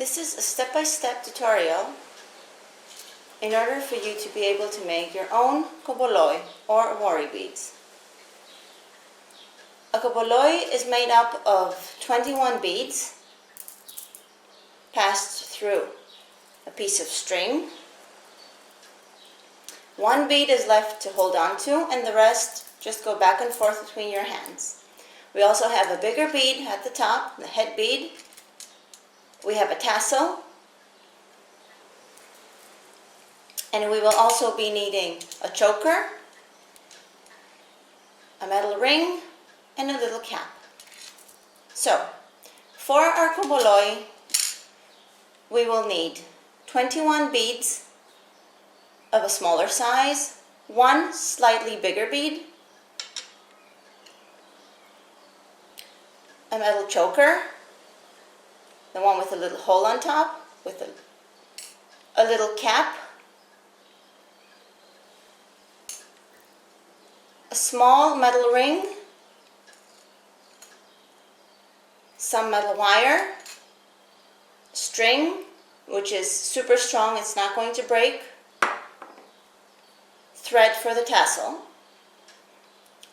This is a step-by-step tutorial in order for you to be able to make your own komboloi or worry beads. A komboloi is made up of 21 beads passed through a piece of string. One bead is left to hold on to and the rest just go back and forth between your hands. We also have a bigger bead at the top, the head bead. We have a tassel. And we will also be needing a choker, a metal ring, and a little cap. So, for our komboloi, we will need 21 beads of a smaller size, one slightly bigger bead, a metal choker, the one with a little hole on top, with a little cap, a small metal ring, some metal wire, string, which is super strong, it's not going to break, thread for the tassel.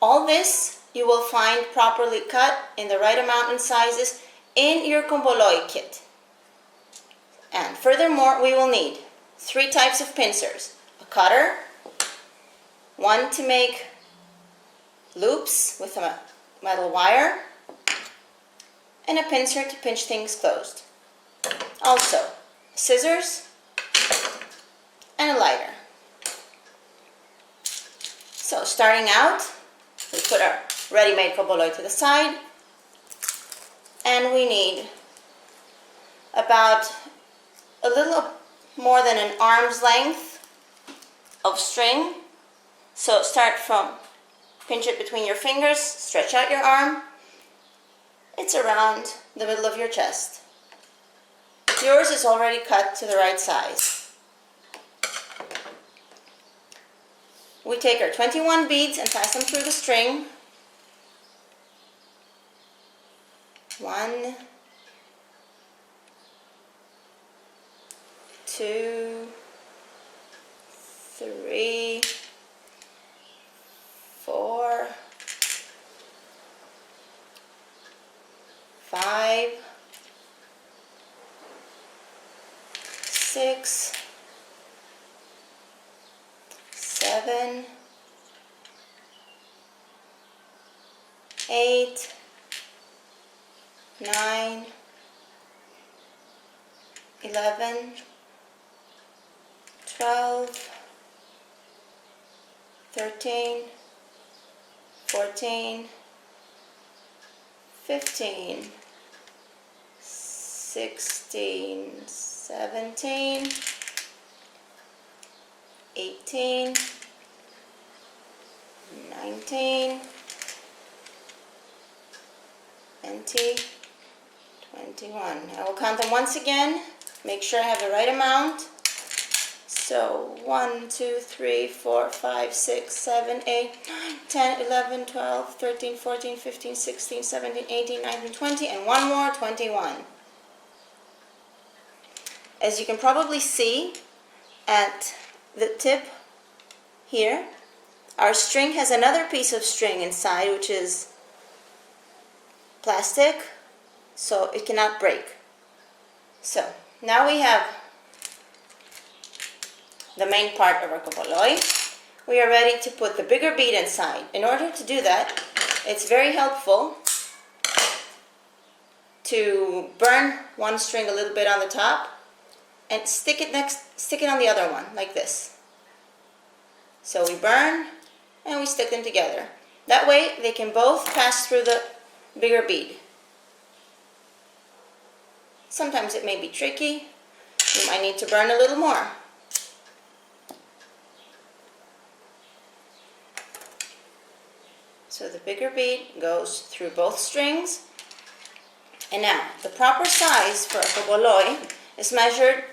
All this you will find properly cut in the right amount and sizes in your komboloi kit. And furthermore, we will need 3 types of pincers. A cutter, one to make loops with a metal wire, and a pincer to pinch things closed. Also, scissors and a lighter. So starting out, we put our ready-made komboloi to the side, and we need about a little more than an arm's length of string. So start from, pinch it between your fingers, stretch out your arm. It's around the middle of your chest. Yours is already cut to the right size. We take our 21 beads and pass them through the string. 1, 2, 3, 4, 5, 6, 7, 8, 9, 11, 12, 13, 14, 15, 16, 17, 18, 19, 20, 21. I will count them once again. Make sure I have the right amount. So 1, 2, 3, 4, 5, 6, 7, 8, 9, 10, 11, 12, 13, 14, 15, 16, 17, 18, 19, 20, and one more, 21. As you can probably see at the tip here, our string has another piece of string inside, which is plastic, so it cannot break. So now we have the main part of our komboloi. We are ready to put the bigger bead inside. In order to do that, it's very helpful to burn one string a little bit on the top and stick it on the other one like this. So we burn and we stick them together. That way they can both pass through the bigger bead. Sometimes it may be tricky. You might need to burn a little more. So the bigger bead goes through both strings. And now, the proper size for a komboloi is measured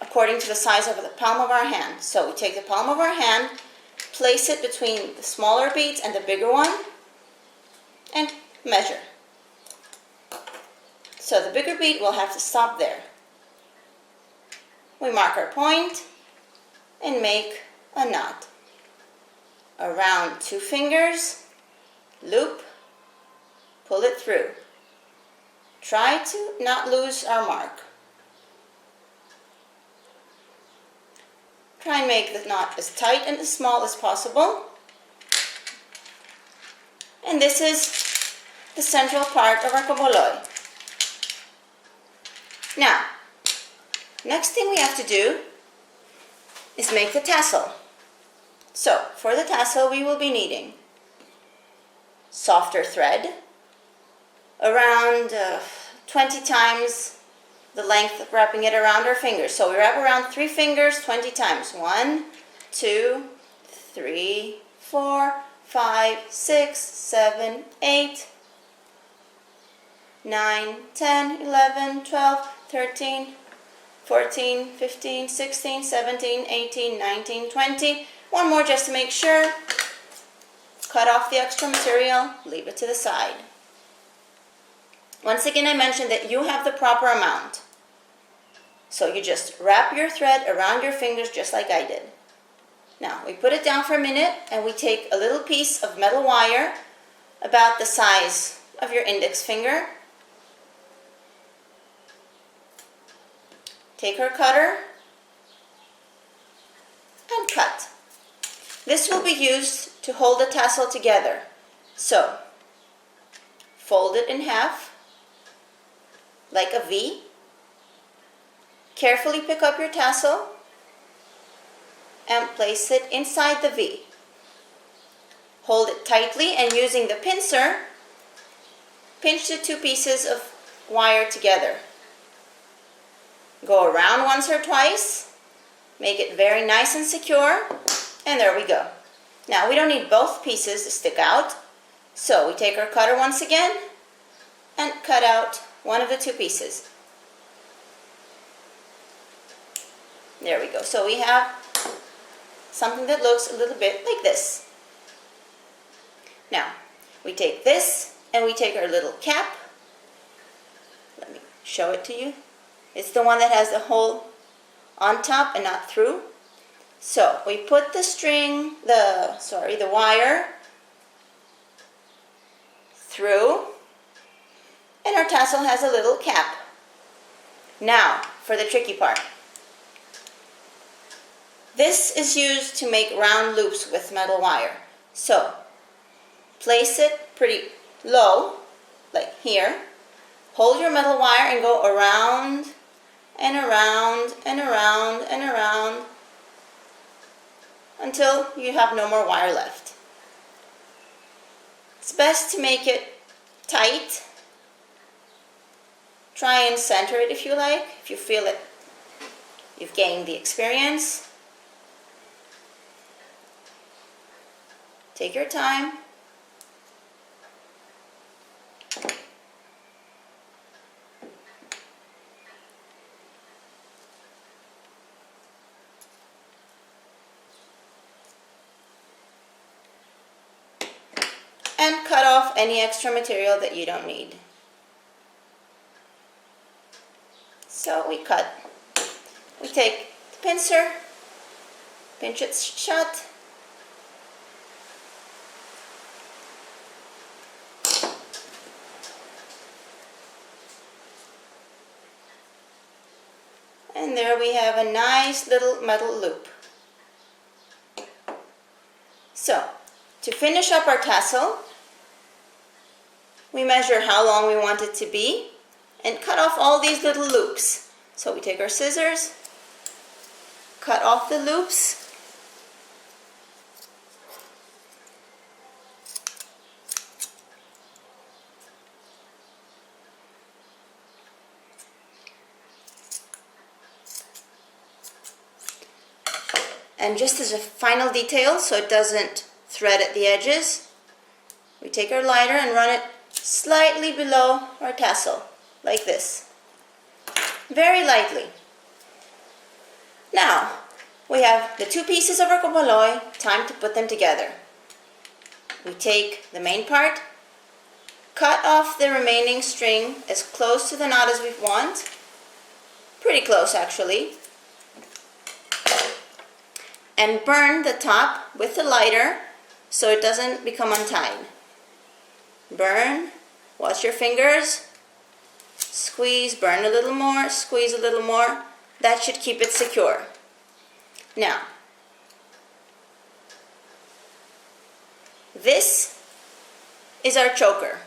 according to the size of the palm of our hand. So we take the palm of our hand, place it between the smaller beads and the bigger one, and measure. So the bigger bead will have to stop there. we mark our point and make a knot. Around 2 fingers, loop, pull it through. Try to not lose our mark. Try and make the knot as tight and as small as possible. And this is the central part of our komboloi. Now, next thing we have to do is make the tassel. So, for the tassel we will be needing softer thread, around 20 times the length of wrapping it around our fingers. So we wrap around 3 fingers 20 times. 1, 2, 3, 4, 5, 6, 7, 8, 9, 10, 11, 12, 13, 14, 15, 16, 17, 18, 19, 20. One more just to make sure. Cut off the extra material, leave it to the side. Once again, I mentioned that you have the proper amount. So you just wrap your thread around your fingers just like I did. Now, we put it down for a minute and we take a little piece of metal wire about the size of your index finger. Take our cutter and cut. This will be used to hold the tassel together. So, fold it in half like a V. Carefully pick up your tassel and place it inside the V. Hold it tightly and using the pincer, pinch the 2 pieces of wire together. Go around once or twice, make it very nice and secure, and there we go. Now we don't need both pieces to stick out, so we take our cutter once again and cut out one of the 2 pieces. There we go. So we have something that looks a little bit like this. Now, we take this and we take our little cap. Let me show it to you. It's the one that has the hole on top and not through. So we put the wire through, and our tassel has a little cap. Now, for the tricky part. This is used to make round loops with metal wire. So, place it pretty low, like here. Hold your metal wire and go around and around and around and around until you have no more wire left. It's best to make it tight. Try and center it if you like, if you feel it, you've gained the experience. Take your time. And cut off any extra material that you don't need. So we cut. We take the pincer, pinch it shut. And there we have a nice little metal loop. So, to finish up our tassel, we measure how long we want it to be and cut off all these little loops. So we take our scissors, cut off the loops, and just as a final detail, so it doesn't thread at the edges, we take our lighter and run it slightly below our tassel, like this. Very lightly. Now, we have the 2 pieces of our komboloi, time to put them together. We take the main part, cut off the remaining string as close to the knot as we want, pretty close actually, and burn the top with the lighter so it doesn't become untied. Burn, watch your fingers, squeeze, burn a little more, squeeze a little more. That should keep it secure. Now, this is our choker.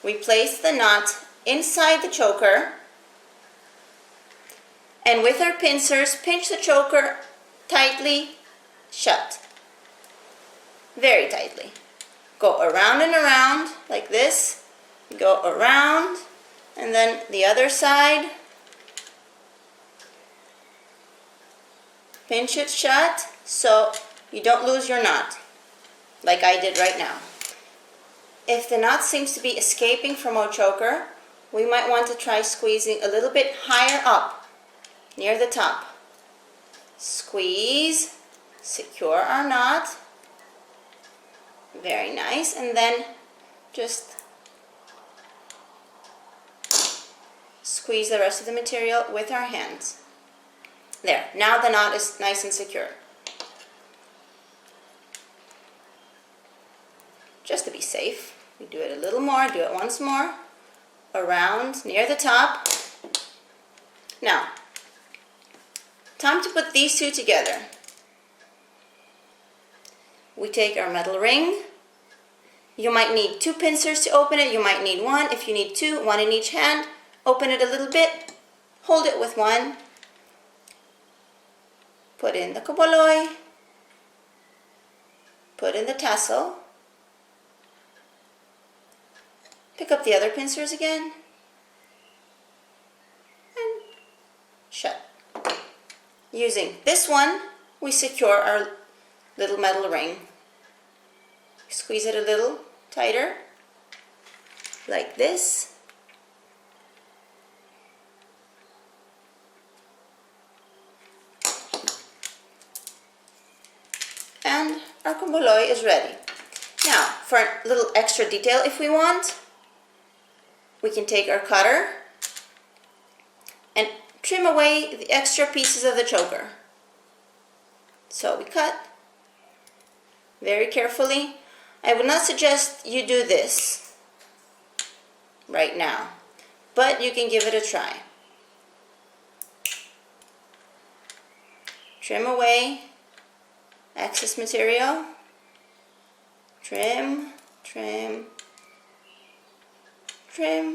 We place the knot inside the choker, and with our pincers, pinch the choker tightly shut. Very tightly. Go around and around like this. Go around, and then the other side. Pinch it shut so you don't lose your knot, like I did right now. If the knot seems to be escaping from our choker, we might want to try squeezing a little bit higher up, near the top. Squeeze, secure our knot. Very nice, and then just squeeze the rest of the material with our hands. There, now the knot is nice and secure. Just to be safe, we do it a little more, do it once more. Around, near the top. Now, time to put these two together. We take our metal ring. You might need 2 pincers to open it, you might need 1. If you need 2, 1 in each hand. Open it a little bit, hold it with 1. Put in the kομπολόι, put in the tassel, pick up the other pincers again, and shut. Using this one, we secure our little metal ring. Squeeze it a little tighter, like this. And our κομπολόι is ready. Now, for a little extra detail if we want, we can take our cutter and trim away the extra pieces of the choker. So we cut very carefully. I would not suggest you do this right now, but you can give it a try. Trim away excess material. Trim, trim, trim.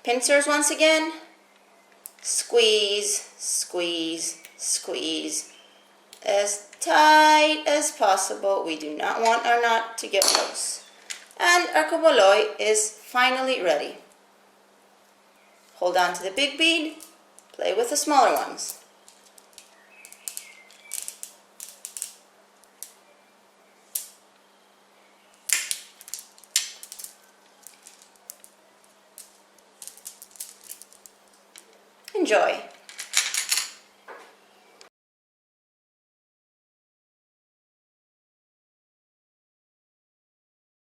Pincers once again. Squeeze, squeeze, squeeze. As tight as possible. We do not want our knot to get loose. And our κομπολόι is finally ready. Hold on to the big bead, play with the smaller ones. Enjoy.